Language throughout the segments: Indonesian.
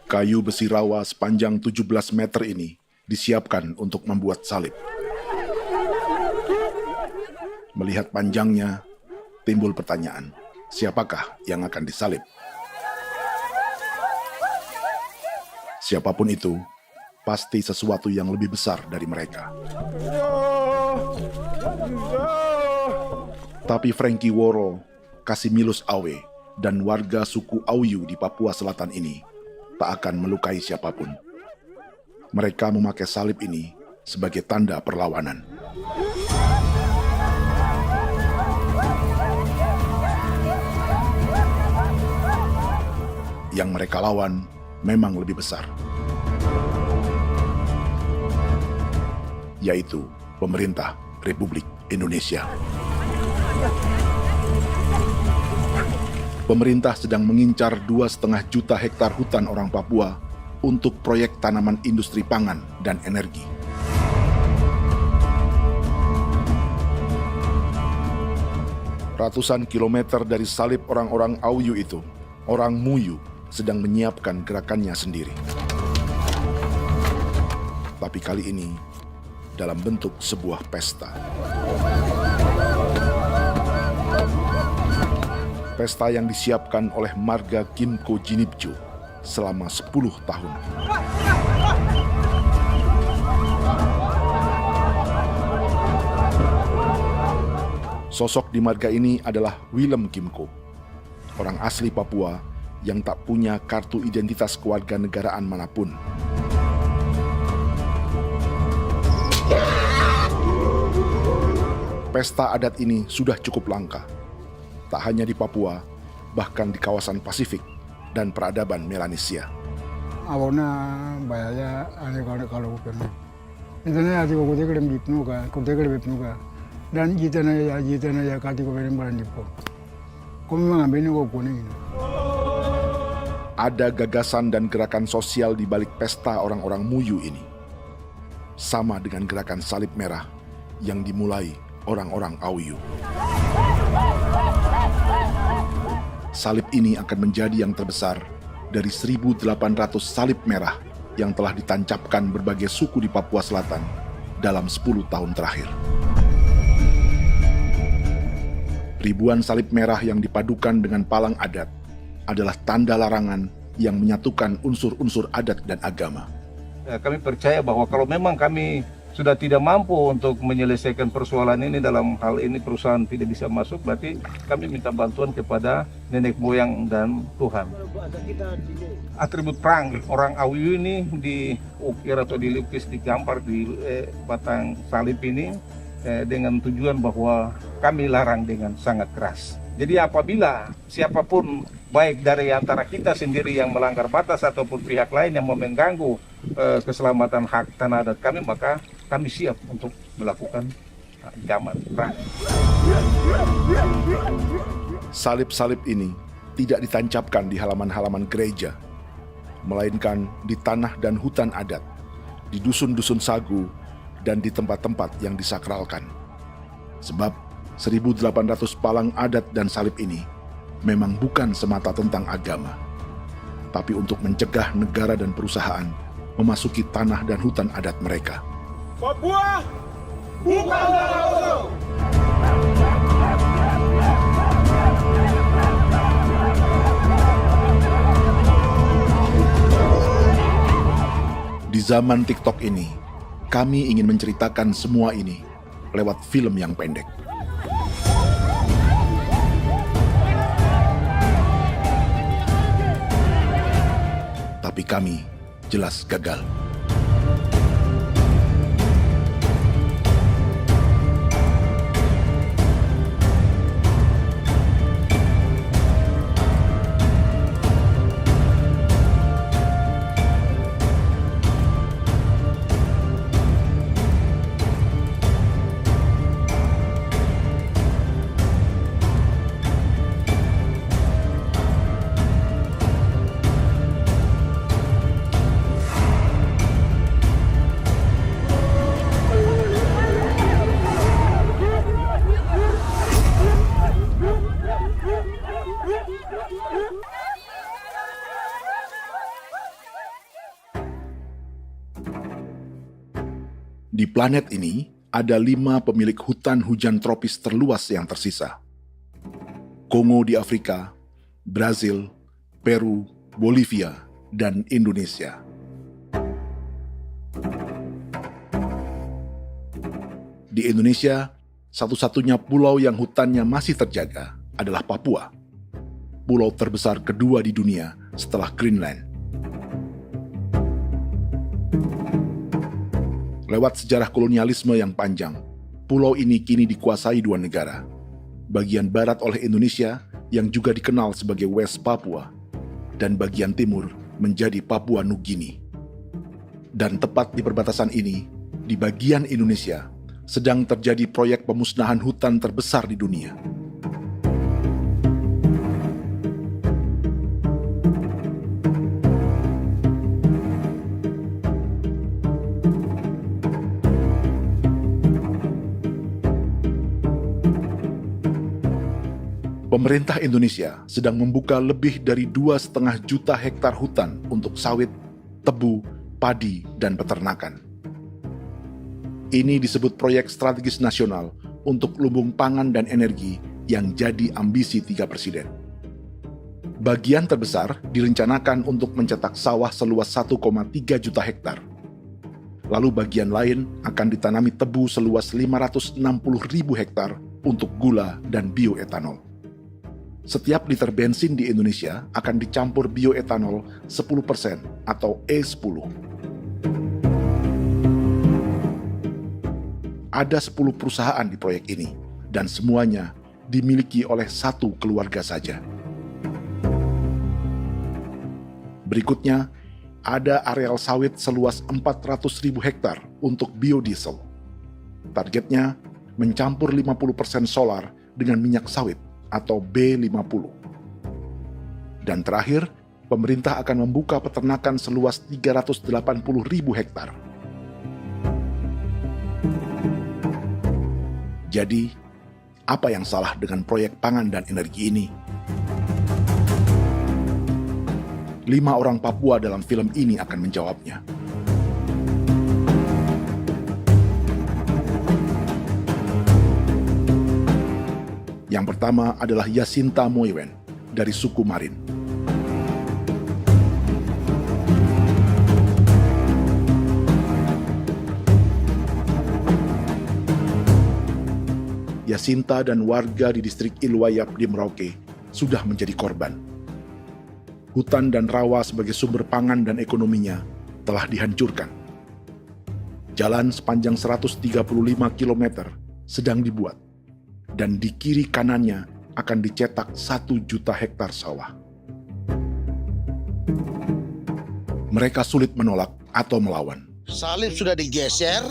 Kayu besi rawa sepanjang 17 meter ini disiapkan untuk membuat salib. Melihat panjangnya, timbul pertanyaan, siapakah yang akan disalib? Siapapun itu, pasti sesuatu yang lebih besar dari mereka. Tapi Frankie Woro, Casimilus Awe, dan warga suku Auyu di Papua Selatan ini tak akan melukai siapapun. Mereka memakai salib ini sebagai tanda perlawanan. Yang mereka lawan memang lebih besar, yaitu pemerintah Republik Indonesia. Pemerintah sedang mengincar 2,5 juta hektar hutan orang Papua untuk proyek tanaman industri pangan dan energi. Ratusan kilometer dari salib orang-orang Auyu itu, orang Muyu sedang menyiapkan gerakannya sendiri. Tapi kali ini dalam bentuk sebuah pesta. Pesta yang disiapkan oleh marga Kimco Jinibjo selama 10 tahun. Sosok di marga ini adalah Willem Kimco, orang asli Papua yang tak punya kartu identitas kewarganegaraan manapun. Pesta adat ini sudah cukup langka, tak hanya di Papua, bahkan di kawasan Pasifik dan peradaban Melanesia. Awalnya bayarnya aneh kalau bukan. Itu nih hati kau teker bipnuka, kau teker bipnuka, dan jitana ya kati kau beri barang dipo. Kau memang ambil kau kuning. Ada gagasan dan gerakan sosial di balik pesta orang-orang Muyu ini, sama dengan gerakan salib merah yang dimulai orang-orang Auyu. Salib ini akan menjadi yang terbesar dari 1.800 salib merah yang telah ditancapkan berbagai suku di Papua Selatan dalam 10 tahun terakhir. Ribuan salib merah yang dipadukan dengan palang adat adalah tanda larangan yang menyatukan unsur-unsur adat dan agama. Kami percaya bahwa kalau memang kami sudah tidak mampu untuk menyelesaikan persoalan ini, dalam hal ini perusahaan tidak bisa masuk, berarti kami minta bantuan kepada nenek moyang dan Tuhan. Atribut perang orang Auyu ini diukir atau dilukis, digambar di batang salib ini dengan tujuan bahwa kami larang dengan sangat keras. Jadi apabila siapapun, baik dari antara kita sendiri yang melanggar batas ataupun pihak lain yang mau mengganggu keselamatan hak tanah adat kami, maka kami siap untuk melakukan ancaman perang. Salib-salib ini tidak ditancapkan di halaman-halaman gereja, melainkan di tanah dan hutan adat, di dusun-dusun sagu, dan di tempat-tempat yang disakralkan. Sebab 1.800 palang adat dan salib ini memang bukan semata tentang agama, tapi untuk mencegah negara dan perusahaan memasuki tanah dan hutan adat mereka. Papua bukan Laut. Di zaman TikTok ini, kami ingin menceritakan semua ini lewat film yang pendek. Tapi kami jelas gagal. Di planet ini, ada 5 pemilik hutan hujan tropis terluas yang tersisa. Kongo di Afrika, Brazil, Peru, Bolivia, dan Indonesia. Di Indonesia, satu-satunya pulau yang hutannya masih terjaga adalah Papua, pulau terbesar kedua di dunia setelah Greenland. Lewat sejarah kolonialisme yang panjang, pulau ini kini dikuasai 2 negara. Bagian barat oleh Indonesia yang juga dikenal sebagai West Papua, dan bagian timur menjadi Papua Nugini. Dan tepat di perbatasan ini, di bagian Indonesia, sedang terjadi proyek pemusnahan hutan terbesar di dunia. Pemerintah Indonesia sedang membuka lebih dari 2,5 juta hektar hutan untuk sawit, tebu, padi, dan peternakan. Ini disebut proyek strategis nasional untuk lumbung pangan dan energi yang jadi ambisi 3 presiden. Bagian terbesar direncanakan untuk mencetak sawah seluas 1,3 juta hektar. Lalu bagian lain akan ditanami tebu seluas 560.000 hektar untuk gula dan bioetanol. Setiap liter bensin di Indonesia akan dicampur bioetanol 10% atau E10. Ada 10 perusahaan di proyek ini, dan semuanya dimiliki oleh 1 keluarga saja. Berikutnya, ada areal sawit seluas 400.000 hektar untuk biodiesel. Targetnya mencampur 50% solar dengan minyak sawit atau B50. Dan terakhir, pemerintah akan membuka peternakan seluas 380.000 hektar. Jadi, apa yang salah dengan proyek pangan dan energi ini? 5 orang Papua dalam film ini akan menjawabnya. Yang pertama adalah Yasinta Moiwen dari suku Marin. Yasinta dan warga di distrik Ilwayap di Merauke sudah menjadi korban. Hutan dan rawa sebagai sumber pangan dan ekonominya telah dihancurkan. Jalan sepanjang 135 km sedang dibuat, dan di kiri kanannya akan dicetak 1 juta hektar sawah. Mereka sulit menolak atau melawan. Salib sudah digeser,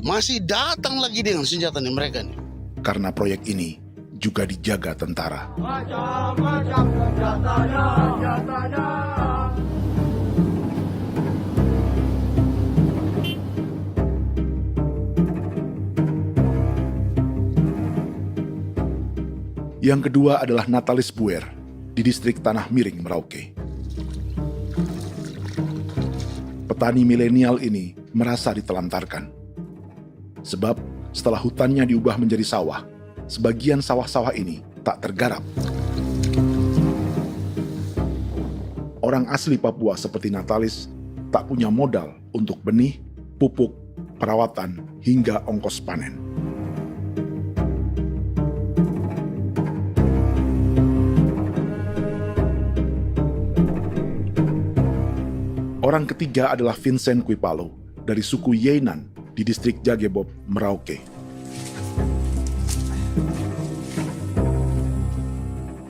masih datang lagi dengan senjata mereka nih. Karena proyek ini juga dijaga tentara. Macam-macam senjatanya. Yang kedua adalah Natalis Buer di distrik Tanah Miring, Merauke. Petani milenial ini merasa ditelantarkan. Sebab setelah hutannya diubah menjadi sawah, sebagian sawah-sawah ini tak tergarap. Orang asli Papua seperti Natalis tak punya modal untuk benih, pupuk, perawatan, hingga ongkos panen. Orang ketiga adalah Vincent Kuipalo dari suku Yenan di distrik Jagebob, Merauke.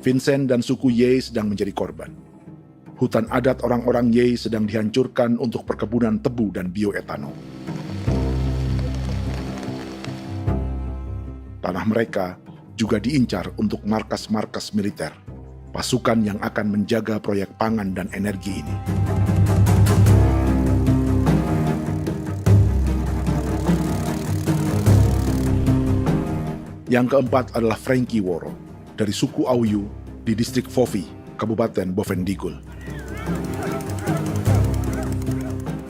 Vincent dan suku Ye sedang menjadi korban. Hutan adat orang-orang Ye sedang dihancurkan untuk perkebunan tebu dan bioetanol. Tanah mereka juga diincar untuk markas-markas militer, pasukan yang akan menjaga proyek pangan dan energi ini. Yang keempat adalah Frankie Woro dari suku Auyu di distrik Fofi, Kabupaten Bovendigul.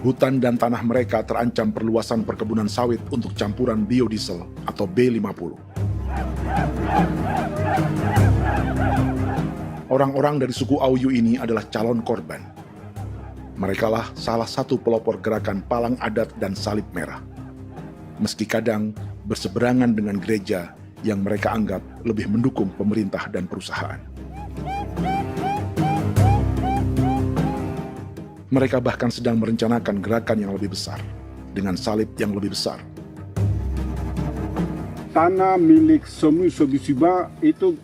Hutan dan tanah mereka terancam perluasan perkebunan sawit untuk campuran biodiesel atau B50. Orang-orang dari suku Auyu ini adalah calon korban. Merekalah salah satu pelopor gerakan Palang Adat dan Salib Merah. Meski kadang berseberangan dengan gereja yang mereka anggap lebih mendukung pemerintah dan perusahaan. Mereka bahkan sedang merencanakan gerakan yang lebih besar, dengan salib yang lebih besar. Tanah milik Somu Sobisiba itu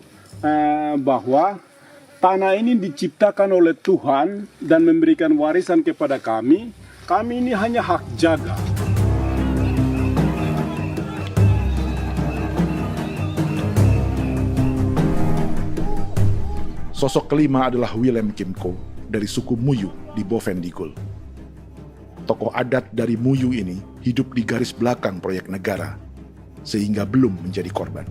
bahwa tanah ini diciptakan oleh Tuhan dan memberikan warisan kepada kami. Kami ini hanya hak jaga. Sosok kelima adalah Willem Kimco dari suku Muyu di Bovendigul. Tokoh adat dari Muyu ini hidup di garis belakang proyek negara, sehingga belum menjadi korban.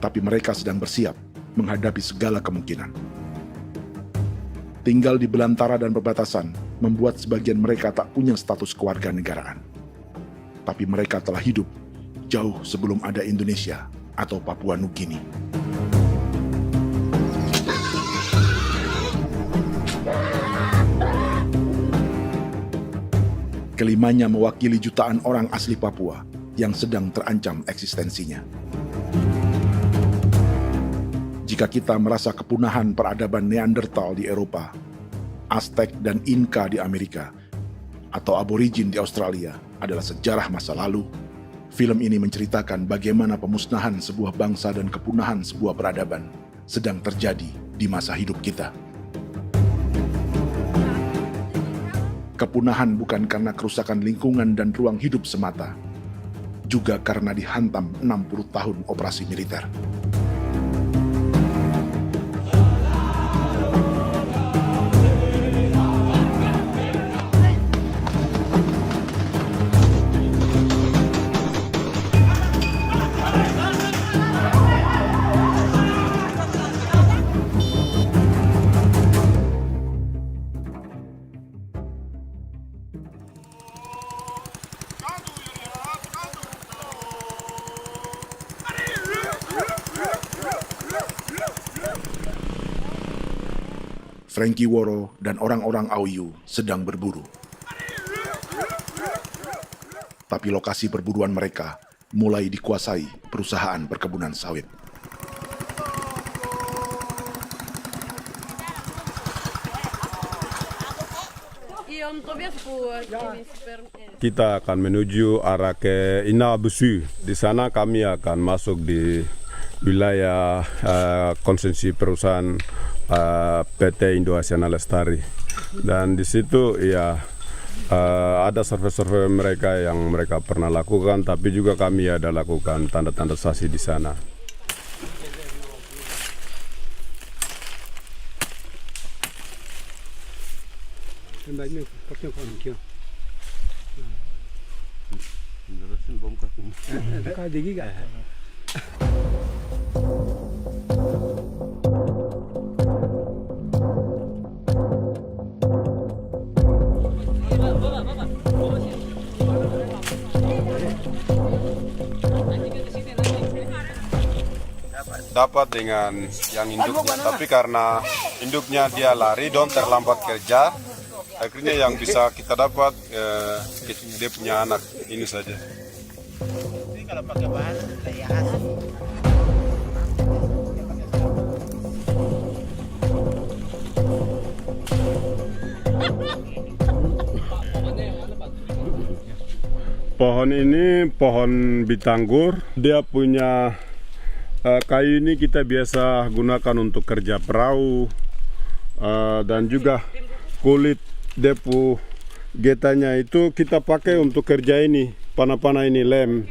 Tapi mereka sedang bersiap menghadapi segala kemungkinan. Tinggal di belantara dan perbatasan membuat sebagian mereka tak punya status kewarganegaraan. Tapi mereka telah hidup jauh sebelum ada Indonesia atau Papua Nugini. Kelimanya mewakili jutaan orang asli Papua yang sedang terancam eksistensinya. Jika kita merasa kepunahan peradaban Neanderthal di Eropa, Aztec dan Inca di Amerika, atau aborigin di Australia adalah sejarah masa lalu, film ini menceritakan bagaimana pemusnahan sebuah bangsa dan kepunahan sebuah peradaban sedang terjadi di masa hidup kita. Kepunahan bukan karena kerusakan lingkungan dan ruang hidup semata, juga karena dihantam 60 tahun operasi militer. Frankie Woro dan orang-orang Auyu sedang berburu. Tapi lokasi perburuan mereka mulai dikuasai perusahaan perkebunan sawit. Kita akan menuju arah ke Inabusu. Di sana kami akan masuk di wilayah konsesi perusahaan PT Indo Asiana Lestari, dan di situ ya ada survei-survei mereka yang mereka pernah lakukan, tapi juga kami ada lakukan tanda-tanda saksi di sana. Dapat dengan yang induknya, tapi karena induknya dia lari dan terlambat kerja, akhirnya yang bisa kita dapat dia punya anak ini saja. Kalau pakai bahan kayak hasil. Pohon ini pohon bitanggur, dia punya kayu ini kita biasa gunakan untuk kerja perahu, dan juga kulit depu getanya itu kita pakai untuk kerja ini, panah-panah ini lem,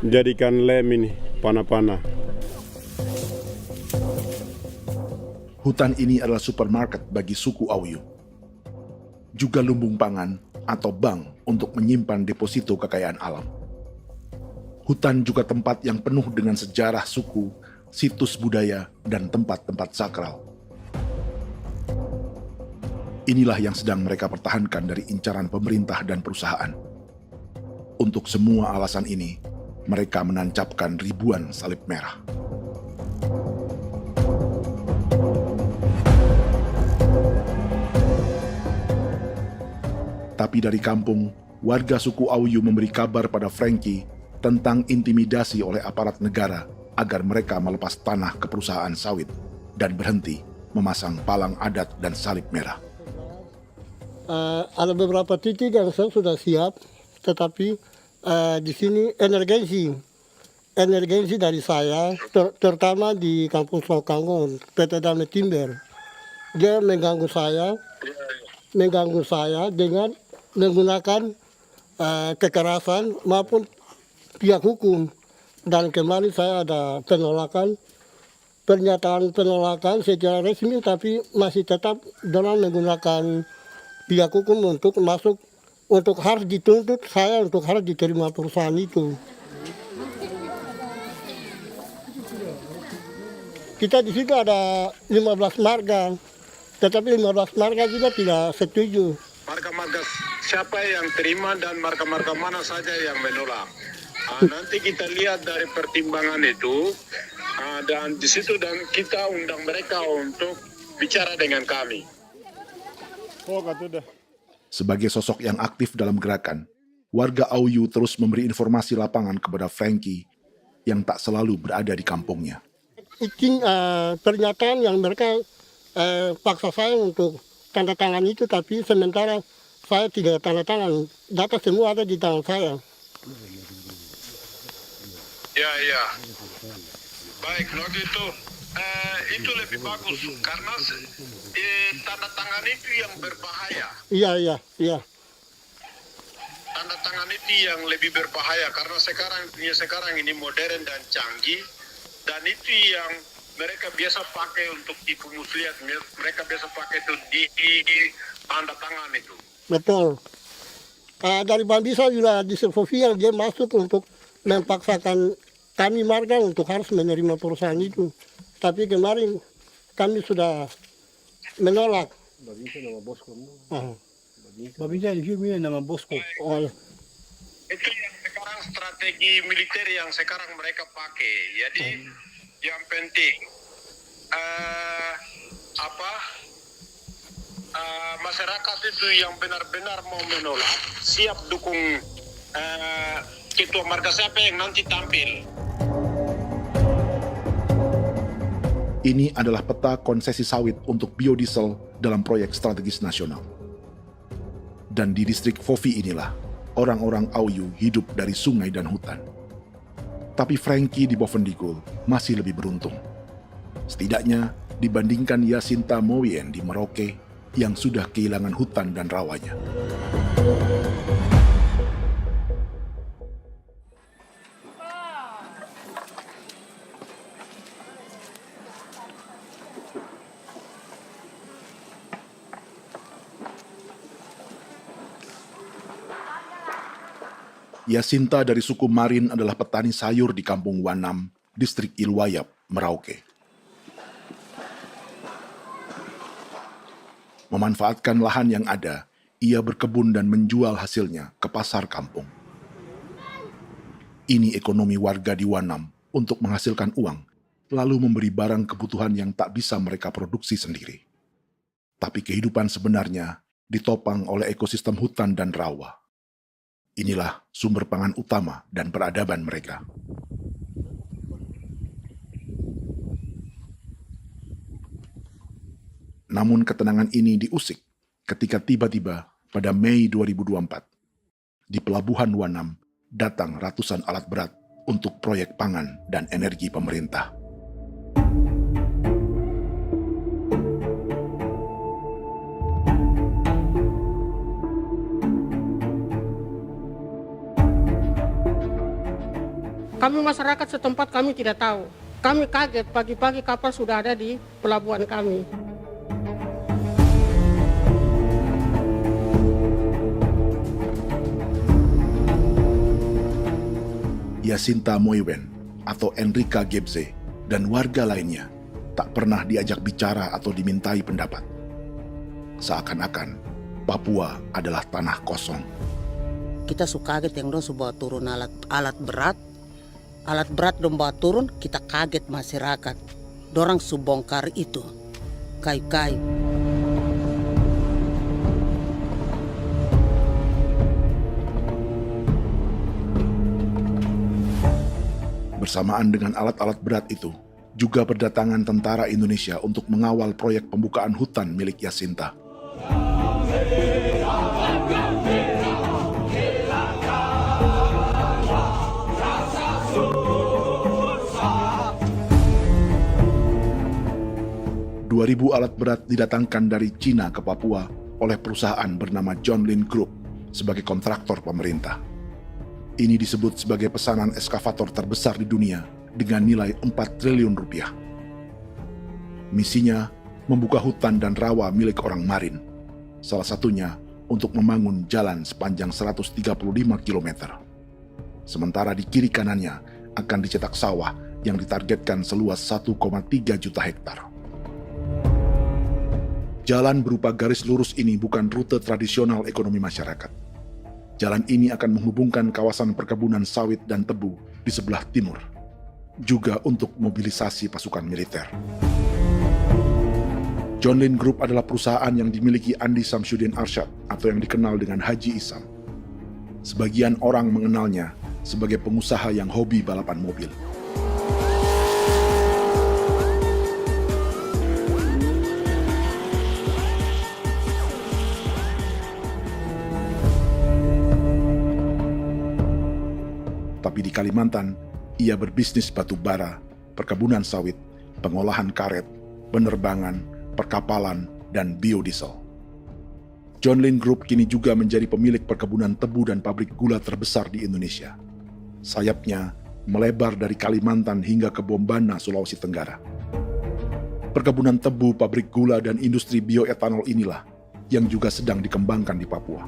jadikan lem ini, panah-panah. Hutan ini adalah supermarket bagi suku Auyu. Juga lumbung pangan atau bank untuk menyimpan deposito kekayaan alam. Hutan juga tempat yang penuh dengan sejarah suku, situs budaya, dan tempat-tempat sakral. Inilah yang sedang mereka pertahankan dari incaran pemerintah dan perusahaan. Untuk semua alasan ini, mereka menancapkan ribuan salib merah. Tapi dari kampung, warga suku Auyu memberi kabar pada Frankie tentang intimidasi oleh aparat negara agar mereka melepas tanah ke perusahaan sawit dan berhenti memasang palang adat dan salib merah. Ada beberapa titik yang saya sudah siap, tetapi di sini emergensi dari saya, terutama di Kampung Sokangon, PT Damai Timber. Dia mengganggu saya dengan menggunakan kekerasan maupun pihak hukum. Dan kemarin saya ada pernyataan penolakan secara resmi, tapi masih tetap dengan menggunakan pihak hukum untuk masuk, untuk harus dituntut saya untuk harus diterima perusahaan itu. Kita di situ ada 15 marga, tetapi 15 marga juga tidak setuju. Marga-marga siapa yang terima dan marga-marga mana saja yang menolak. Nanti kita lihat dari pertimbangan itu, dan di situ dan kita undang mereka untuk bicara dengan kami. Sebagai sosok yang aktif dalam gerakan, warga Auyu terus memberi informasi lapangan kepada Frankie yang tak selalu berada di kampungnya. Izin pernyataan yang mereka paksa saya untuk tanda tangan itu, tapi sementara saya tidak tanda tangan. Data semua ada di tangan saya. Ya. Baik, kalau gitu itu lebih bagus karena tanda tangan itu yang berbahaya. Iya. Tanda tangan itu yang lebih berbahaya karena sekarang ini modern dan canggih, dan itu yang mereka biasa pakai untuk tipu muslihat. Mereka biasa pakai itu di tanda tangan itu. Betul. Dari Bambisa juga di Sofia dia masuk untuk memaksakan kami marga untuk harus menerima perusahaan itu. Tapi kemarin kami sudah menolak. Babinsa nama bosku. Babinsa ini nama bosku. Oh, ya. Itu yang sekarang strategi militer yang sekarang mereka pakai. Jadi yang penting masyarakat itu yang benar-benar mau menolak siap dukung ketua marga siapa yang nanti tampil. Ini adalah peta konsesi sawit untuk biodiesel dalam proyek strategis nasional. Dan di distrik Fofi inilah, orang-orang Auyu hidup dari sungai dan hutan. Tapi Frankie di Bovendigul masih lebih beruntung. Setidaknya dibandingkan Yasinta Mowien di Merauke yang sudah kehilangan hutan dan rawanya. Yasinta dari suku Marin adalah petani sayur di Kampung Wanam, distrik Ilwayap, Merauke. Memanfaatkan lahan yang ada, ia berkebun dan menjual hasilnya ke pasar kampung. Ini ekonomi warga di Wanam untuk menghasilkan uang, lalu memberi barang kebutuhan yang tak bisa mereka produksi sendiri. Tapi kehidupan sebenarnya ditopang oleh ekosistem hutan dan rawa. Inilah sumber pangan utama dan peradaban mereka. Namun ketenangan ini diusik ketika tiba-tiba pada Mei 2024, di Pelabuhan Wanam datang ratusan alat berat untuk proyek pangan dan energi pemerintah. Kami masyarakat setempat kami tidak tahu. Kami kaget pagi-pagi kapal sudah ada di pelabuhan kami. Yasinta Mowien atau Enrika Gebze dan warga lainnya tak pernah diajak bicara atau dimintai pendapat. Seakan-akan Papua adalah tanah kosong. Kita suka kaget yang dong bawa turun alat berat dong bawa turun, kita kaget masyarakat. Dorang subongkar itu kayu-kayu. Bersamaan dengan alat-alat berat itu, juga berdatangan tentara Indonesia untuk mengawal proyek pembukaan hutan milik Jacinta. Ribu alat berat didatangkan dari Cina ke Papua oleh perusahaan bernama John Lin Group sebagai kontraktor pemerintah. Ini disebut sebagai pesanan eskavator terbesar di dunia dengan nilai 4 triliun rupiah. Misinya membuka hutan dan rawa milik orang Marin, salah satunya untuk membangun jalan sepanjang 135 km. Sementara di kiri kanannya akan dicetak sawah yang ditargetkan seluas 1,3 juta hektar. Jalan berupa garis lurus ini bukan rute tradisional ekonomi masyarakat. Jalan ini akan menghubungkan kawasan perkebunan sawit dan tebu di sebelah timur, juga untuk mobilisasi pasukan militer. John Lin Group adalah perusahaan yang dimiliki Andi Samsudin Arsyad atau yang dikenal dengan Haji Isam. Sebagian orang mengenalnya sebagai pengusaha yang hobi balapan mobil. Tapi di Kalimantan, ia berbisnis batu bara, perkebunan sawit, pengolahan karet, penerbangan, perkapalan, dan biodiesel. John Lin Group kini juga menjadi pemilik perkebunan tebu dan pabrik gula terbesar di Indonesia. Sayapnya melebar dari Kalimantan hingga ke Bombana, Sulawesi Tenggara. Perkebunan tebu, pabrik gula, dan industri bioetanol inilah yang juga sedang dikembangkan di Papua.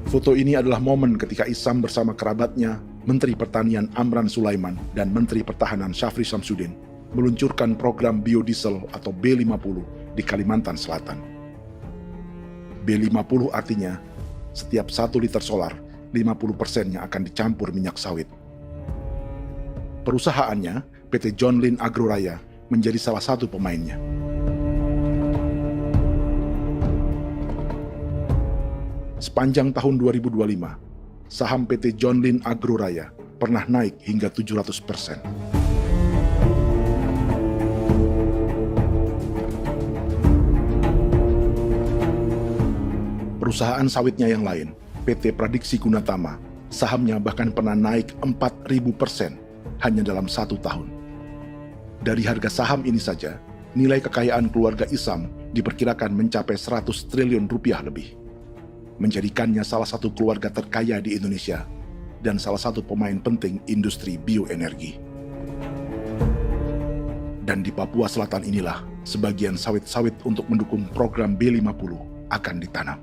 Foto ini adalah momen ketika Isam bersama kerabatnya, Menteri Pertanian Amran Sulaiman dan Menteri Pertahanan Syafri Samsudin, meluncurkan program biodiesel atau B50 di Kalimantan Selatan. B50 artinya, setiap 1 liter solar, 50%-nya akan dicampur minyak sawit. Perusahaannya, PT John Lin Agroraya, menjadi salah satu pemainnya. Sepanjang tahun 2025, saham PT John Lin Agroraya pernah naik hingga 700%. Perusahaan sawitnya yang lain, PT Pradiksi Gunatama, sahamnya bahkan pernah naik 4.000% hanya dalam 1 tahun. Dari harga saham ini saja, nilai kekayaan keluarga Isam diperkirakan mencapai 100 triliun rupiah lebih, menjadikannya salah satu keluarga terkaya di Indonesia dan salah satu pemain penting industri bioenergi. Dan di Papua Selatan inilah sebagian sawit-sawit untuk mendukung program B50 akan ditanam.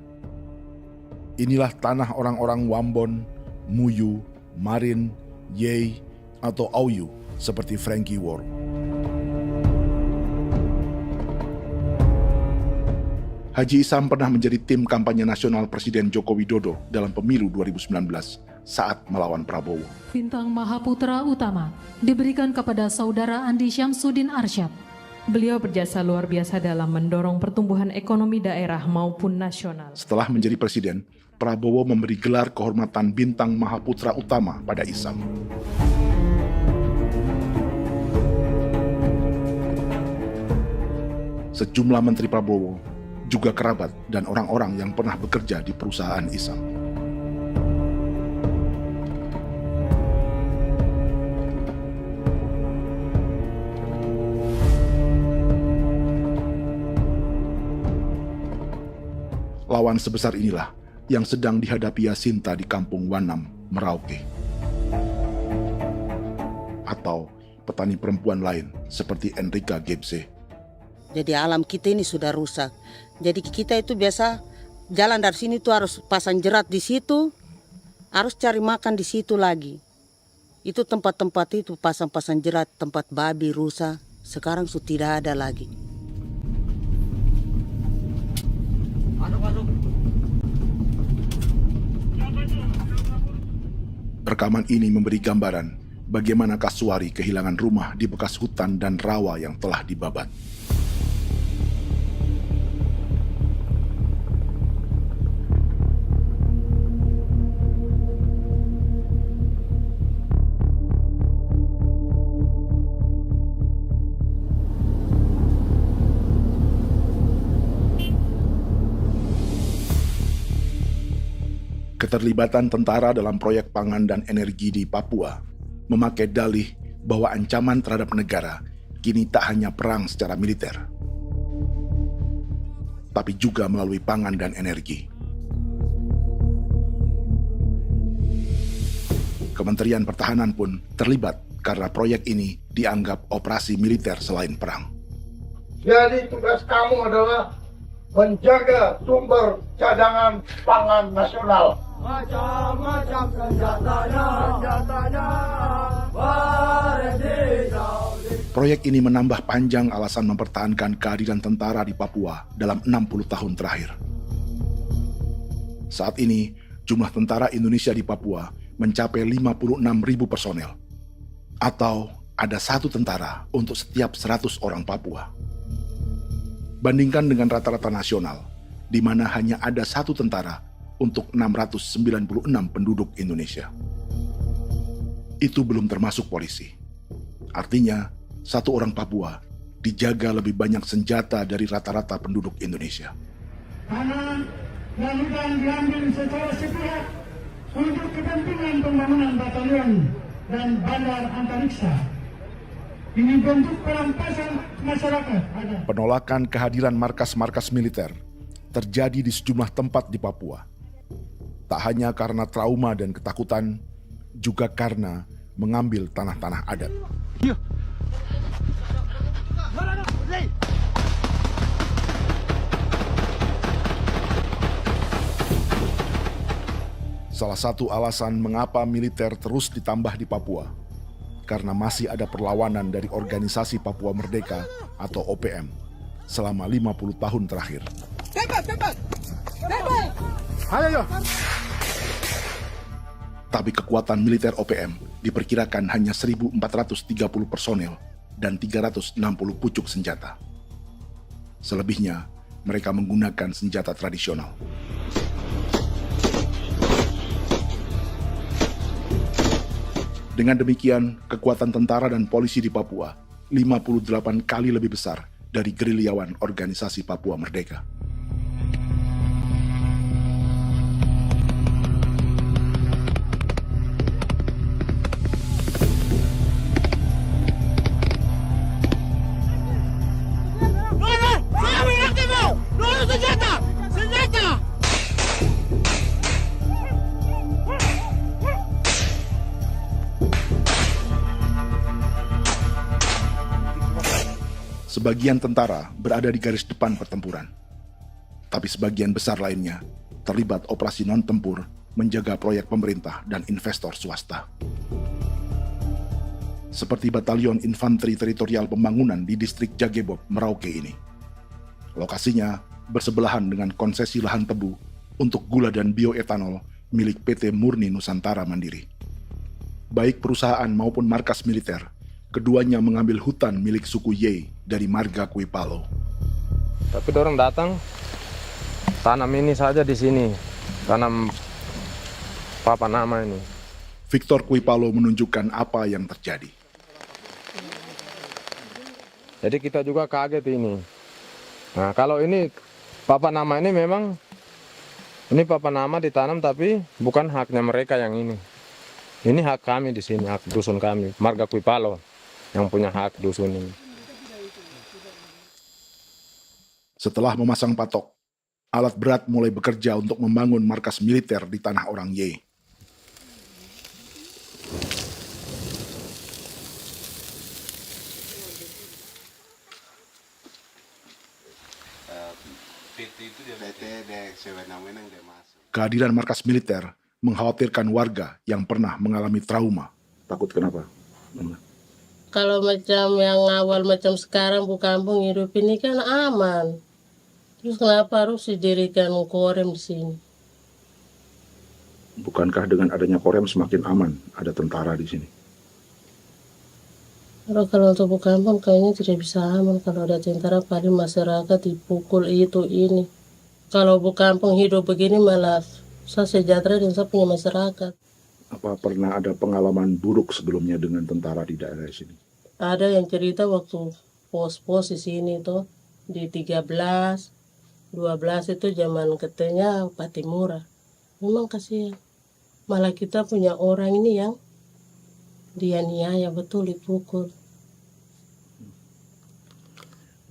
Inilah tanah orang-orang Wambon, Muyu, Marin, Yei, atau Auyu seperti Frankie Ward. Haji Isam pernah menjadi tim kampanye nasional Presiden Joko Widodo dalam pemilu 2019 saat melawan Prabowo. Bintang Mahaputra Utama diberikan kepada Saudara Andi Syamsuddin Arsyad. Beliau berjasa luar biasa dalam mendorong pertumbuhan ekonomi daerah maupun nasional. Setelah menjadi presiden, Prabowo memberi gelar kehormatan Bintang Mahaputra Utama pada Isam. Sejumlah menteri Prabowo, juga kerabat dan orang-orang yang pernah bekerja di perusahaan Isam. Lawan sebesar inilah yang sedang dihadapi Jacinta di kampung Wanam, Merauke. Atau petani perempuan lain seperti Enrika Gebse. Jadi alam kita ini sudah rusak. Jadi kita itu biasa jalan dari sini tuh harus pasang jerat di situ, harus cari makan di situ lagi. Itu tempat-tempat itu pasang-pasang jerat, tempat babi, rusa, sekarang sudah tidak ada lagi. Rekaman ini memberi gambaran bagaimana Kasuari kehilangan rumah di bekas hutan dan rawa yang telah dibabat. Keterlibatan tentara dalam proyek pangan dan energi di Papua memakai dalih bahwa ancaman terhadap negara kini tak hanya perang secara militer, tapi juga melalui pangan dan energi. Kementerian Pertahanan pun terlibat karena proyek ini dianggap operasi militer selain perang. Jadi tugas kamu adalah menjaga sumber cadangan pangan nasional. Macam-macam senjatanya, Proyek ini menambah panjang alasan mempertahankan kehadiran tentara di Papua dalam 60 tahun terakhir. Saat ini, jumlah tentara Indonesia di Papua mencapai 56.000 personel, atau ada 1 tentara untuk setiap 100 orang Papua. Bandingkan dengan rata-rata nasional, di mana hanya ada 1 tentara untuk 696 penduduk Indonesia. Itu belum termasuk polisi. Artinya, 1 orang Papua dijaga lebih banyak senjata dari rata-rata penduduk Indonesia. Tanah dan hutan diambil secara sepihak untuk kepentingan pembangunan batalion dan bandar antariksa. Ini bentuk perampasan masyarakat. Penolakan kehadiran markas-markas militer terjadi di sejumlah tempat di Papua. Tak hanya karena trauma dan ketakutan, juga karena mengambil tanah-tanah adat. Salah satu alasan mengapa militer terus ditambah di Papua, karena masih ada perlawanan dari Organisasi Papua Merdeka atau OPM selama 50 tahun terakhir. Ayo. Tapi kekuatan militer OPM diperkirakan hanya 1.430 personel dan 360 pucuk senjata. Selebihnya, mereka menggunakan senjata tradisional. Dengan demikian, kekuatan tentara dan polisi di Papua 58 kali lebih besar dari gerilyawan Organisasi Papua Merdeka. Sebagian tentara berada di garis depan pertempuran, tapi sebagian besar lainnya terlibat operasi non-tempur menjaga proyek pemerintah dan investor swasta. Seperti Batalion Infanteri Teritorial Pembangunan di distrik Jagebob, Merauke ini. Lokasinya bersebelahan dengan konsesi lahan tebu untuk gula dan bioetanol milik PT Murni Nusantara Mandiri. Baik perusahaan maupun markas militer, keduanya mengambil hutan milik suku Ye dari marga Kuipalo. Tapi dorong datang, tanam ini saja di sini, tanam papa nama ini. Victor Kuipalo menunjukkan apa yang terjadi. Jadi kita juga kaget ini. Nah kalau ini papa nama ini memang, ini papa nama ditanam tapi bukan haknya mereka yang ini. Ini hak kami di sini, hak dusun kami, marga Kuipalo yang punya hak dusun ini. Setelah memasang patok, alat berat mulai bekerja untuk membangun markas militer di tanah orang Ye. Kehadiran markas militer mengkhawatirkan warga yang pernah mengalami trauma. Takut kenapa? Kalau macam yang awal macam sekarang bu kampung hidup ini kan aman. Terus kenapa harus didirikan korem di sini? Bukankah dengan adanya Korem semakin aman ada tentara di sini? Kalau untuk kampung kayaknya tidak bisa aman kalau ada tentara, paling masyarakat dipukul itu ini. Kalau kampung hidup begini malah saya sejahtera dan saya punya masyarakat. Apa pernah ada pengalaman buruk sebelumnya dengan tentara di daerah sini? Ada yang cerita waktu pos-pos di sini tuh di 13, 12 itu zaman katanya Patimura. Memang kasihan. Malah kita punya orang ini yang dianiaya betul, dipukul.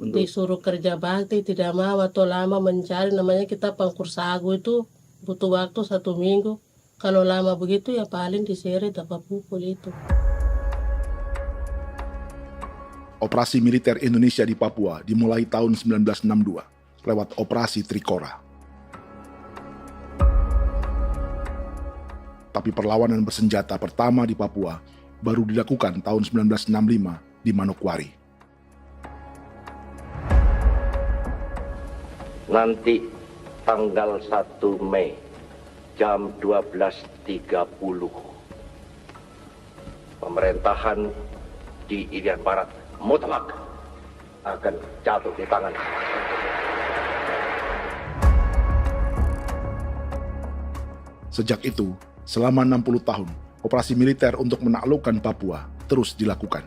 Disuruh kerja bakti tidak mau atau lama mencari, namanya kita pangkur sagu itu butuh waktu 1 minggu. Kalau lama begitu ya paling diseret apa pukul itu. Operasi militer Indonesia di Papua dimulai tahun 1962 lewat Operasi Trikora. Tapi perlawanan bersenjata pertama di Papua baru dilakukan tahun 1965 di Manokwari. Nanti tanggal 1 Mei jam 12.30 pemerintahan di Irian Barat mutlak akan jatuh di tangan. Sejak itu, selama 60 tahun, operasi militer untuk menaklukkan Papua terus dilakukan.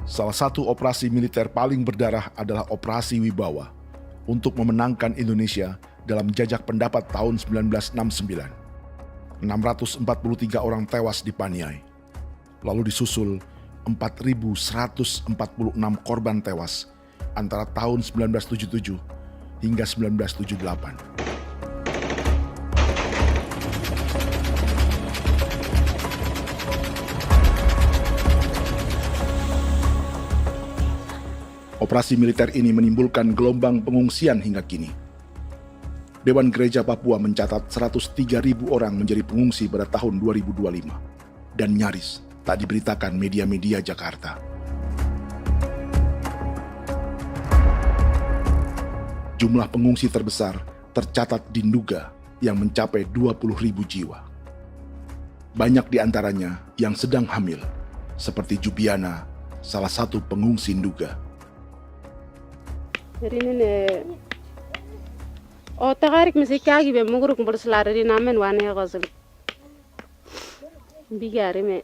Salah satu operasi militer paling berdarah adalah Operasi Wibawa untuk memenangkan Indonesia dalam jajak pendapat tahun 1969. 643 orang tewas di Paniai. Lalu disusul 4.146 korban tewas antara tahun 1977 hingga 1978. Operasi militer ini menimbulkan gelombang pengungsian hingga kini. Dewan Gereja Papua mencatat 103.000 orang menjadi pengungsi pada tahun 2025 dan nyaris tak diberitakan media-media Jakarta. Jumlah pengungsi terbesar tercatat di Nduga yang mencapai 20.000 jiwa. Banyak di antaranya yang sedang hamil, seperti Jubiana, salah satu pengungsi Nduga. O tagarik misi kagi be muguru kumpul selare di namen wane gosem bigari me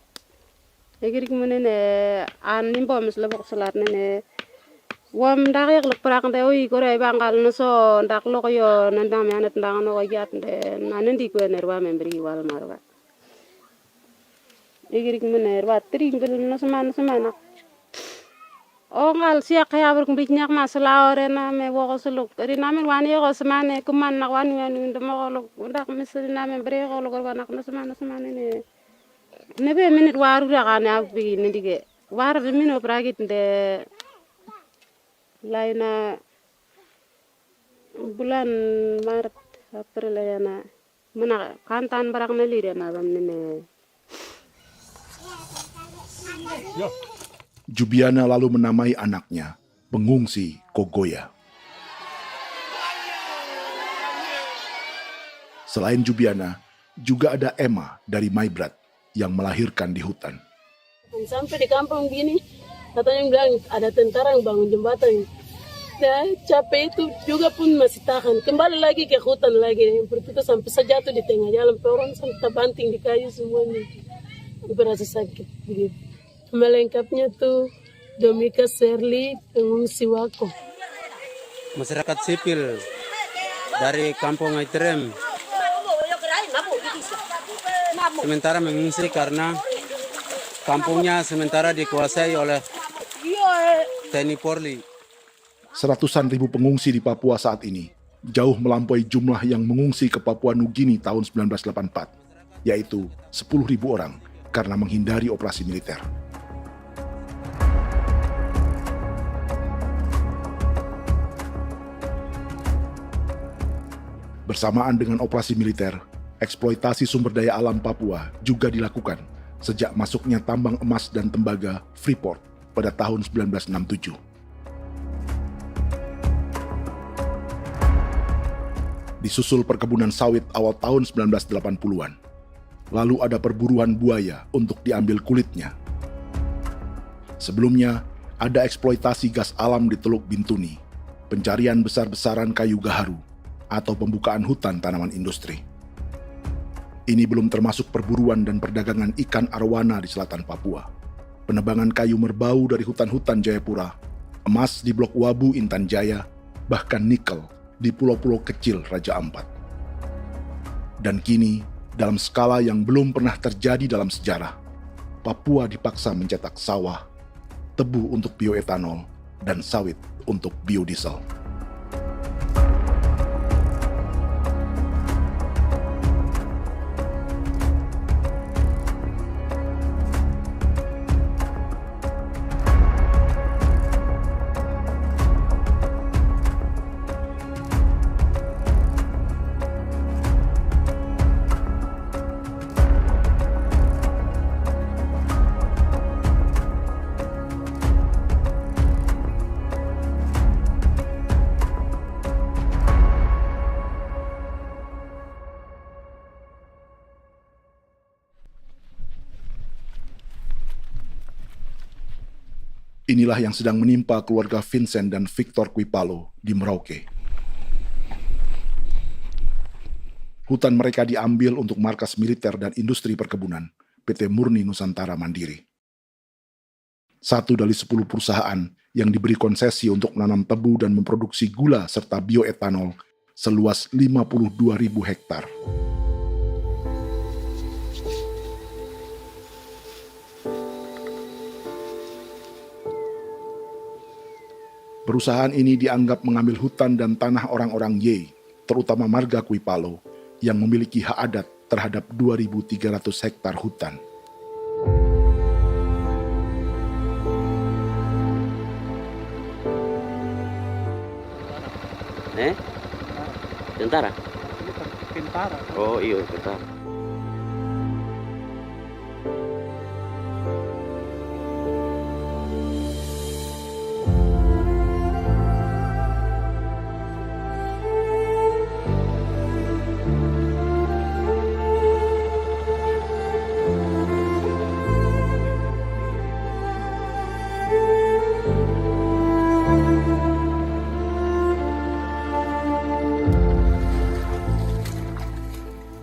egirik munene an nimbo misle bok selare ne wam dagyak lok prak nde oyi gore bangal no so ndak lok yo nandam yanet ndang no yat nde nanendi ko nerwa membri wal marwa egirik munene wa tri ngel no semana o ngal siak ya ber kumbik nyak masala ore na me wo suluk ri namen wani go semane kuman nak wani wani ndemo go ndak misri namen bre go go nak no semane ne be minit waru ra kana bi ne dige war de mino pragit de laina bulan maret april ya na mana kantan barang ne lire na bam ne Jubiana lalu menamai anaknya pengungsi Kogoya. Selain Jubiana, juga ada Emma dari Maibrat yang melahirkan di hutan. Sampai di kampung gini, katanya bilang ada tentara yang bangun jembatan. Ya, capek itu juga pun masih tahan. Kembali lagi ke hutan lagi. Berputar sampai saya jatuh di tengah jalan. Orang sampai terbanting di kayu semuanya. Berasa sakit begitu. Melengkapnya tuh Domika Serli, pengungsi Wako. Masyarakat sipil dari Kampung Aitrem sementara mengungsi karena kampungnya sementara dikuasai oleh TNI Polri. Seratusan ribu pengungsi di Papua saat ini jauh melampaui jumlah yang mengungsi ke Papua Nugini tahun 1984, yaitu 10.000 orang karena menghindari operasi militer. Bersamaan dengan operasi militer, eksploitasi sumber daya alam Papua juga dilakukan sejak masuknya tambang emas dan tembaga Freeport pada tahun 1967. Disusul perkebunan sawit awal tahun 1980-an. Lalu ada perburuan buaya untuk diambil kulitnya. Sebelumnya, ada eksploitasi gas alam di Teluk Bintuni, pencarian besar-besaran kayu gaharu, atau pembukaan hutan tanaman industri. Ini belum termasuk perburuan dan perdagangan ikan arwana di selatan Papua, penebangan kayu merbau dari hutan-hutan Jayapura, emas di Blok Wabu Intan Jaya, bahkan nikel di pulau-pulau kecil Raja Ampat. Dan kini, dalam skala yang belum pernah terjadi dalam sejarah, Papua dipaksa mencetak sawah, tebu untuk bioetanol, dan sawit untuk biodiesel. Inilah yang sedang menimpa keluarga Vincent dan Victor Kuipalo di Merauke. Hutan mereka diambil untuk markas militer dan industri perkebunan, PT Murni Nusantara Mandiri. 1 dari 10 perusahaan yang diberi konsesi untuk menanam tebu dan memproduksi gula serta bioetanol seluas 52.000 hektar. Perusahaan ini dianggap mengambil hutan dan tanah orang-orang Ye, terutama marga Kuipalo, yang memiliki hak adat terhadap 2.300 hektar hutan. Tentara? Tentara. Oh iya, tentara.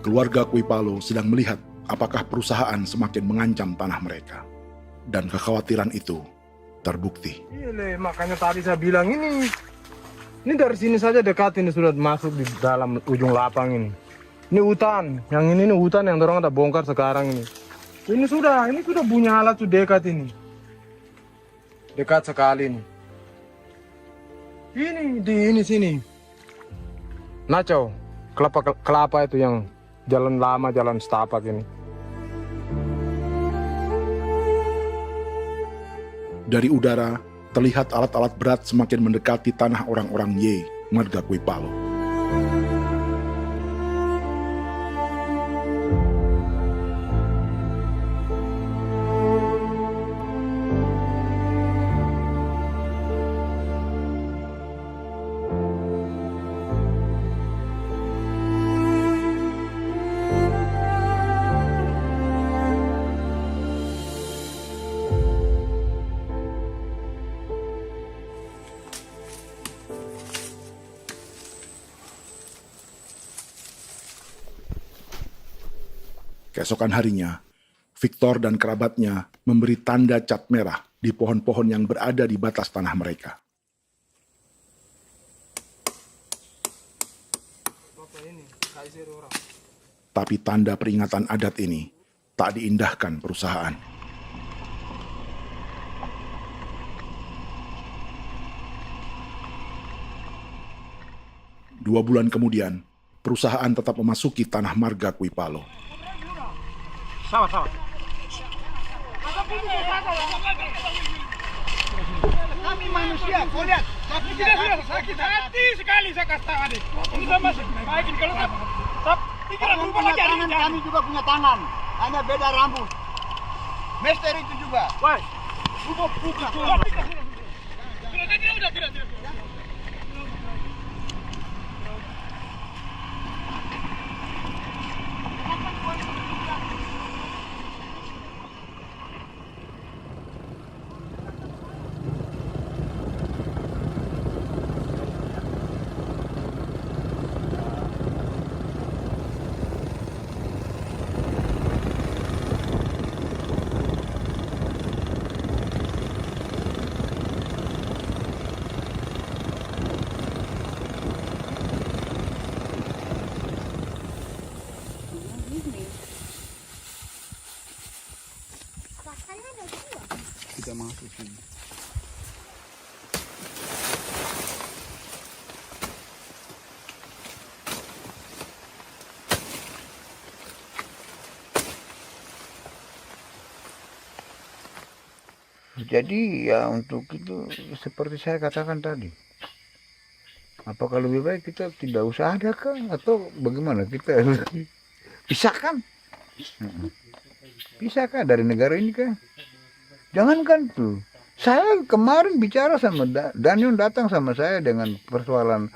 Keluarga Kuipalo sedang melihat apakah perusahaan semakin mengancam tanah mereka. Dan kekhawatiran itu terbukti. Iya, makanya tadi saya bilang ini dari sini saja dekat ini sudah masuk di dalam ujung lapang ini. Ini hutan, yang ini hutan yang dorong ada bongkar sekarang ini. Ini sudah punya alat sudah dekat ini. Dekat sekali ini. Ini di sini. Nacau, kelapa itu yang jalan lama, jalan setapak ini. Dari udara, terlihat alat-alat berat semakin mendekati tanah orang-orang Ye, marga Kuipalo. Keesokan harinya, Victor dan kerabatnya memberi tanda cat merah di pohon-pohon yang berada di batas tanah mereka. Tapi tanda peringatan adat ini tak diindahkan perusahaan. Dua bulan kemudian, perusahaan tetap memasuki tanah marga Kuipalo. Sama. Kami manusia, kau lihat. Tapi tidak sudah sakit hati sekali saya katakan. Ini sama baikin kalau pikiran berubah lagi. Kami juga punya tangan, hanya beda rambut. Mister itu juga. Woi, buka. Tidak. Jadi ya untuk itu seperti saya katakan tadi, apakah lebih baik kita tidak usah ada kan atau bagaimana, kita pisahkan, pisahkan dari negara ini kan, jangankan tuh. Saya kemarin bicara sama Daniel, datang sama saya dengan persoalan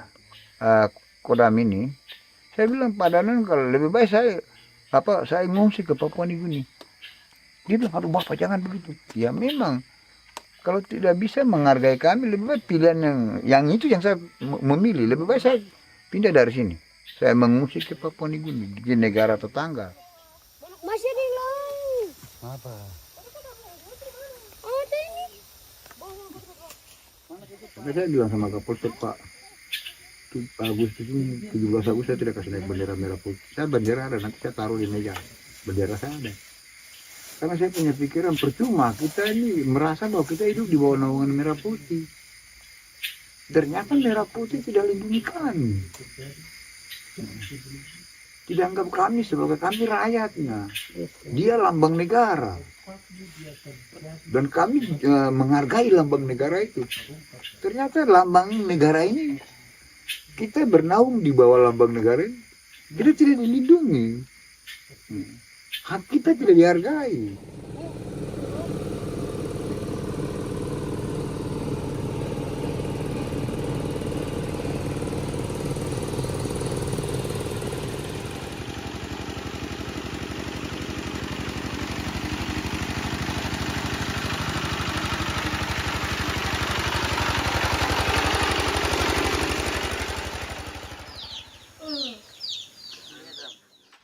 Kodam ini. Saya bilang, Pak Daniel, kalau lebih baik saya ngungsi ke Papua Nugini. Dia bilang, aduh Bapak jangan begitu. Ya memang, kalau tidak bisa menghargai kami, lebih baik pilihan yang itu yang saya memilih. Lebih baik saya pindah dari sini. Saya mengungsi ke Papua Nugini, di negara tetangga. Masih di laut. Apa? Ada ini. Makanya saya bilang sama Kapolsek, Pak, Agustus ini, 17 Agustus saya tidak kasih naik bendera merah putih. Saya bendera ada, nanti saya taruh di meja. Bendera saya ada. Karena saya punya pikiran percuma, kita ini merasa bahwa kita hidup di bawah naungan merah putih. Ternyata merah putih tidak lindungi kami. Tidak anggap kami sebagai kami rakyatnya. Dia lambang negara. Dan kami menghargai lambang negara itu. Ternyata lambang negara ini, kita bernaung di bawah lambang negara ini, kita tidak dilindungi. Hak kita tidak dihargai.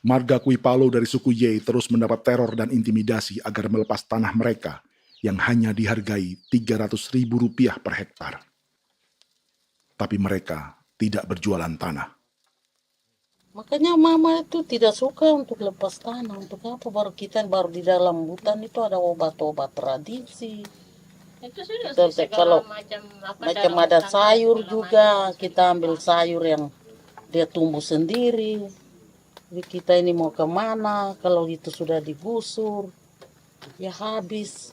Marga Kuipalo dari suku Ye terus mendapat teror dan intimidasi agar melepas tanah mereka yang hanya dihargai Rp300.000 per hektar. Tapi mereka tidak berjualan tanah. Makanya mama itu tidak suka untuk lepas tanah. Untuk apa? Baru di dalam hutan itu ada obat-obat tradisi. Itu sudah Kalau macam ada sayur juga, kita ambil sayur yang dia tumbuh sendiri. Jadi kita ini mau kemana, kalau itu sudah digusur, ya habis.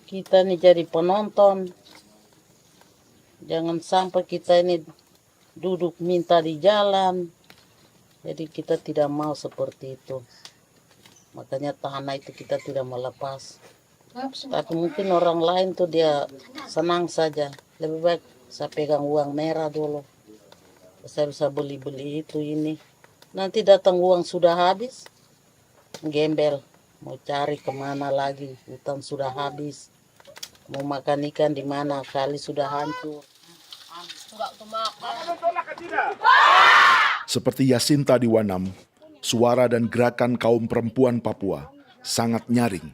Kita ini jadi penonton. Jangan sampai kita ini duduk minta di jalan. Jadi kita tidak mau seperti itu. Makanya tanah itu kita tidak melepas. Tapi mungkin orang lain tuh dia senang saja. Lebih baik saya pegang uang merah dulu. Saya bisa beli-beli itu ini. Nanti datang uang sudah habis, gembel. Mau cari kemana lagi, hutan sudah habis. Mau makan ikan di mana, kali sudah hancur. Seperti Yasinta di Wanam, suara dan gerakan kaum perempuan Papua sangat nyaring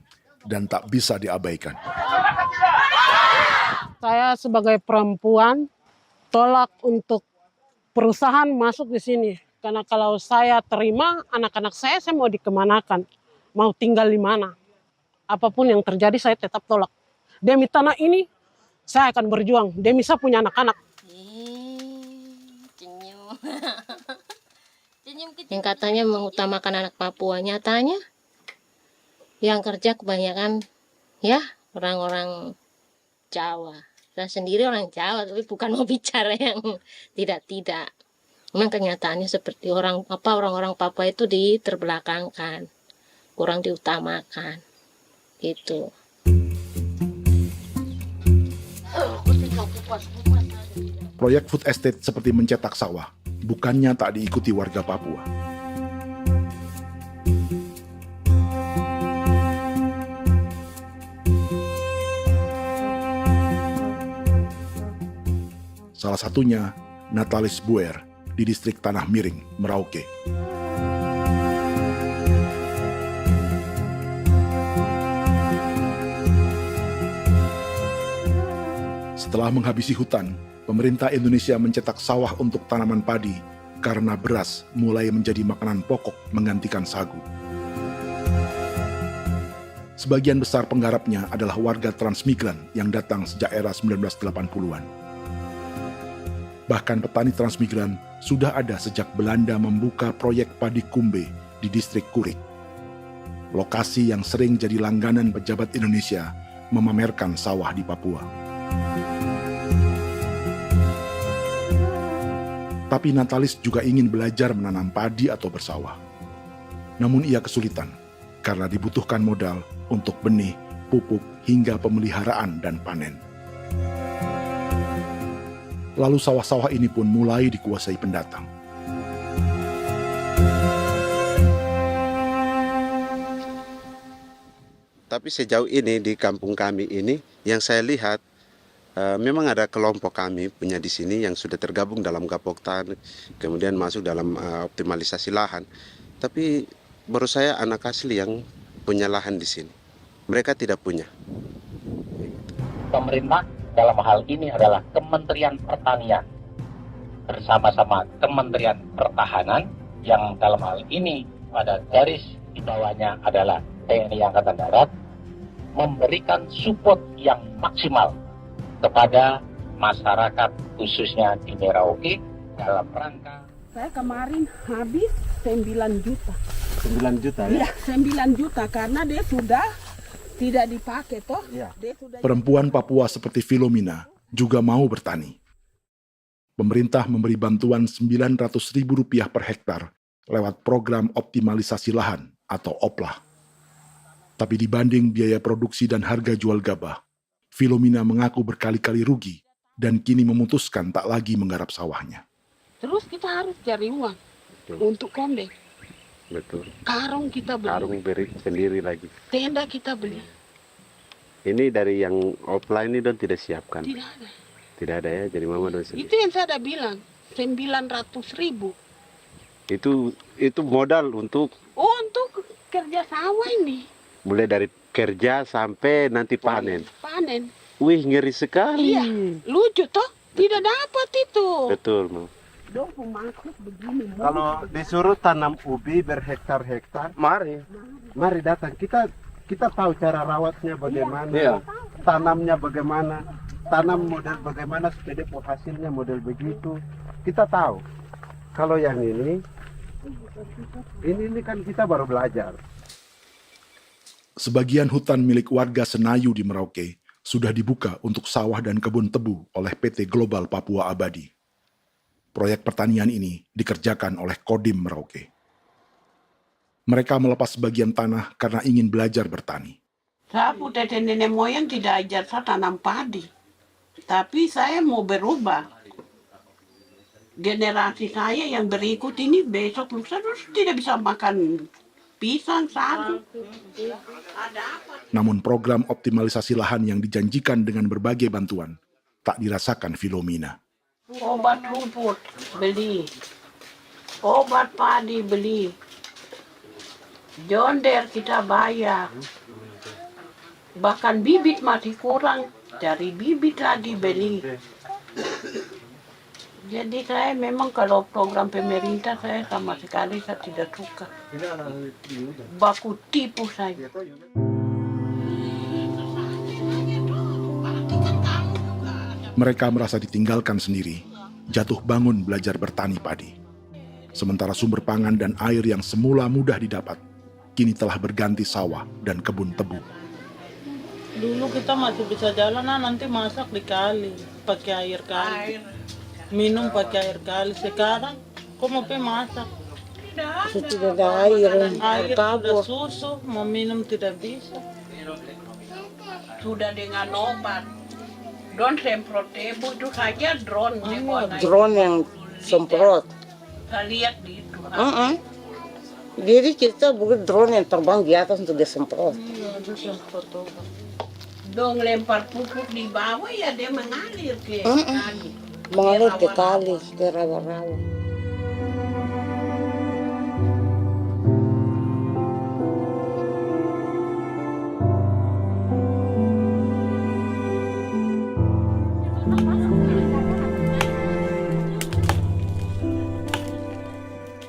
dan tak bisa diabaikan. Saya sebagai perempuan tolak untuk perusahaan masuk di sini. Karena kalau saya terima anak-anak saya mau dikemanakan, mau tinggal di mana. Apapun yang terjadi saya tetap tolak. Demi tanah ini saya akan berjuang, demi saya punya anak-anak. Yang katanya mengutamakan anak Papua, nyatanya yang kerja kebanyakan ya orang-orang Jawa. Saya sendiri orang Jawa, tapi bukan mau bicara yang tidak-tidak. Memang kenyataannya seperti orang-orang Papua itu diterbelakangkan, kurang diutamakan, gitu. Proyek food estate seperti mencetak sawah, bukannya tak diikuti warga Papua. Salah satunya Natalis Buer di distrik Tanah Miring, Merauke. Setelah menghabisi hutan, pemerintah Indonesia mencetak sawah untuk tanaman padi karena beras mulai menjadi makanan pokok menggantikan sagu. Sebagian besar penggarapnya adalah warga transmigran yang datang sejak era 1980-an. Bahkan petani transmigran sudah ada sejak Belanda membuka proyek padi kumbe di distrik Kurik. Lokasi yang sering jadi langganan pejabat Indonesia memamerkan sawah di Papua. Tapi Natalis juga ingin belajar menanam padi atau bersawah. Namun ia kesulitan karena dibutuhkan modal untuk benih, pupuk, hingga pemeliharaan dan panen. Lalu sawah-sawah ini pun mulai dikuasai pendatang. Tapi sejauh ini di kampung kami ini yang saya lihat memang ada kelompok kami punya di sini yang sudah tergabung dalam Gapoktan, kemudian masuk dalam optimalisasi lahan. Tapi baru saya anak asli yang punya lahan di sini. Mereka tidak punya. Pemerintah dalam hal ini adalah Kementerian Pertanian bersama-sama Kementerian Pertahanan yang dalam hal ini pada garis di bawahnya adalah TNI Angkatan Darat, memberikan support yang maksimal kepada masyarakat khususnya di Merauke dalam rangka. Saya kemarin habis 9 juta. 9 juta ya? Iya, 9 juta karena dia sudah tidak dipakai toh. Ya. Dia sudah... Perempuan Papua seperti Filomina juga mau bertani. Pemerintah memberi bantuan Rp900.000 per hektar lewat program optimalisasi lahan atau OPLAH. Tapi dibanding biaya produksi dan harga jual gabah, Filomina mengaku berkali-kali rugi dan kini memutuskan tak lagi menggarap sawahnya. Terus kita harus cari uang untuk kondek. Betul. Karung kita beli. Karung beri sendiri lagi. Tenda kita beli. Ini dari yang offline ini don tidak siapkan. Tidak ada. Tidak ada ya, jadi mama don sendiri. Itu yang saya ada bilang, 900.000. Itu modal untuk kerja sawah ini. Mulai dari kerja sampai nanti panen. Panen. Wih, ngeri sekali. Iya, lucu toh? Tidak dapat itu. Betul, Mam. Dong pemaksud begini. Kalau disuruh tanam ubi berhektar-hektar, mari datang. Kita tahu cara rawatnya bagaimana, Iya. tanamnya bagaimana, tanam model bagaimana supaya hasilnya model begitu. Kita tahu. Kalau yang ini kan kita baru belajar. Sebagian hutan milik warga Senayu di Merauke sudah dibuka untuk sawah dan kebun tebu oleh PT Global Papua Abadi. Proyek pertanian ini dikerjakan oleh Kodim Merauke. Mereka melepas sebagian tanah karena ingin belajar bertani. Saya punya nenek moyang tidak ajar saya tanam padi. Tapi saya mau berubah. Generasi saya yang berikut ini besok lusa tidak bisa makan pisang, sagu. Namun program optimalisasi lahan yang dijanjikan dengan berbagai bantuan tak dirasakan Filomina. Obat rumput beli, obat padi beli, jonder kita bayar, bahkan bibit masih kurang, cari bibit lagi beli. Jadi saya memang kalau program pemerintah saya sama sekali saya tidak suka. Baku tipu saya. Mereka merasa ditinggalkan sendiri, jatuh bangun belajar bertani padi. Sementara sumber pangan dan air yang semula mudah didapat, kini telah berganti sawah dan kebun tebu. Dulu kita masih bisa jalan, nanti masak di kali, pakai air kali. Minum pakai air kali. Sekarang, kok mau masak? Tidak ada air, Air sudah susu, mau minum tidak bisa. Sudah dengan obat. Drone semprot tebu itu saja drone. Drone yang semprot. Saya lihat di itu. Jadi kita bukan drone yang terbang di atas untuk disemprot. Dong lempar pupuk di bawah ya dia mengalir ke kali. Mengalir ke kali, ke rawa-rawa.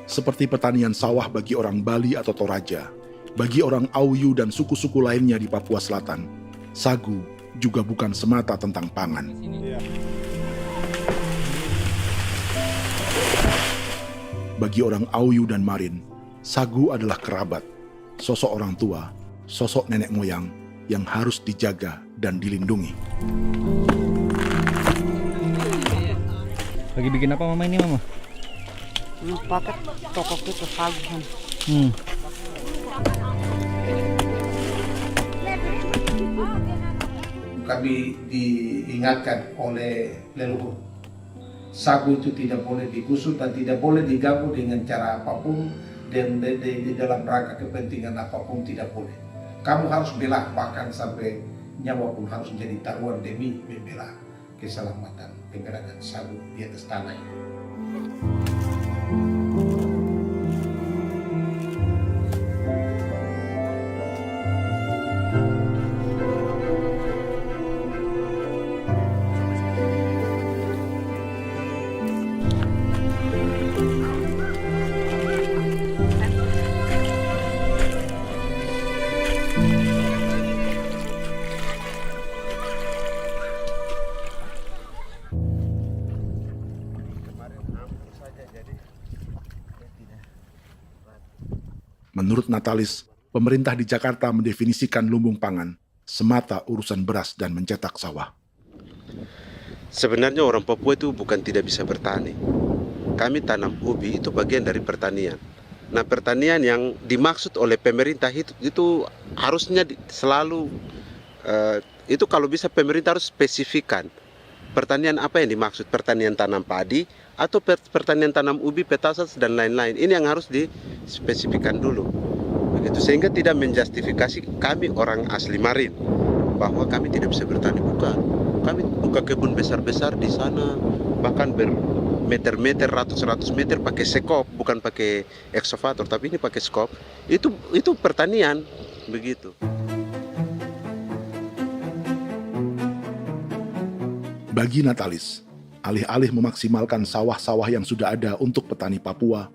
Seperti pertanian sawah bagi orang Bali atau Toraja, bagi orang Auyu dan suku-suku lainnya di Papua Selatan, sagu juga bukan semata tentang pangan. Bagi orang Auyu dan Marin, sagu adalah kerabat, sosok orang tua, sosok nenek moyang yang harus dijaga dan dilindungi. Lagi bikin apa mama ini mama? Pakai toko itu sagu. Kami diingatkan oleh leluhur, sagu itu tidak boleh digusur dan tidak boleh diganggu dengan cara apapun, dan di dalam rangka kepentingan apapun tidak boleh. Kamu harus bela, bahkan sampai nyawa pun harus menjadi taruhan demi membela keselamatan pergerakan sagu di atas tanah ini. Menurut Natalis, pemerintah di Jakarta mendefinisikan lumbung pangan semata urusan beras dan mencetak sawah. Sebenarnya orang Papua itu bukan tidak bisa bertani. Kami tanam ubi itu bagian dari pertanian. Nah, pertanian yang dimaksud oleh pemerintah itu harusnya selalu itu kalau bisa pemerintah harus spesifikkan pertanian apa yang dimaksud, pertanian tanam padi atau pertanian tanam ubi, petasan dan lain-lain. Ini yang harus dispesifikkan dulu. Begitu, sehingga tidak menjustifikasi kami orang asli Marin bahwa kami tidak bisa bertani. Bukan. Kami buka kebun besar-besar di sana, bahkan bermeter-meter, ratus-ratus meter pakai sekop, bukan pakai ekskavator, tapi ini pakai skop. Itu pertanian, begitu. Bagi Natalis, alih-alih memaksimalkan sawah-sawah yang sudah ada untuk petani Papua,